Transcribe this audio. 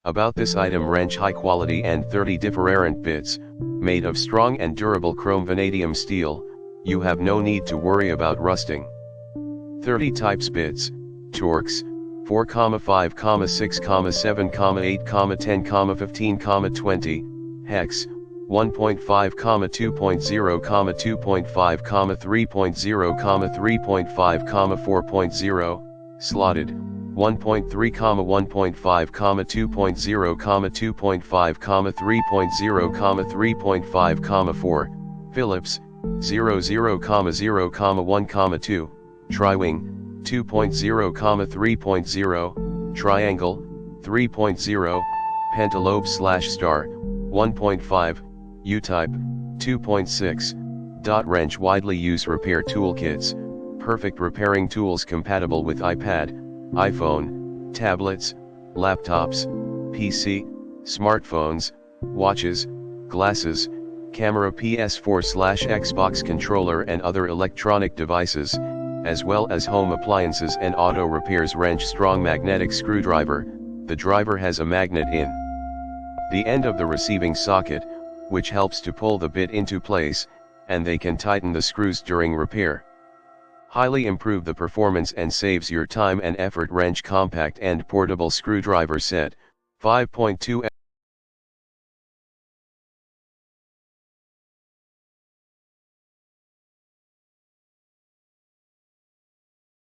About this item: wrench high quality and 30 different bits, made of strong and durable chrome vanadium steel. You have no need to worry about rusting. 30 types bits, torques, 4, 5, 6, 7, 8, 10, 15, 20, hex, 1.5, 2.0, 2.5, 3.0, 3.5, 4.0, slotted, 1.3, 1.5, 2.0, 2.5, 3.0, 3.5, 4, Phillips, 0, 0, 0, 1, 2, Tri-wing, 2.0, 3.0, triangle, 3.0, pentalobe/star, 1.5, U-type, 2.6, dot wrench. Widely used repair toolkits, perfect repairing tools compatible with iPad, iPhone, tablets, laptops, PC, smartphones, watches, glasses, camera, PS4/Xbox controller and other electronic devices, as well as home appliances and auto repairs. Wrench strong magnetic screwdriver. The driver has a magnet in the end of the receiving socket, which helps to pull the bit into place, and they can tighten the screws during repair. Highly improve the performance and saves your time and effort. Wrench compact and portable screwdriver set, 5.2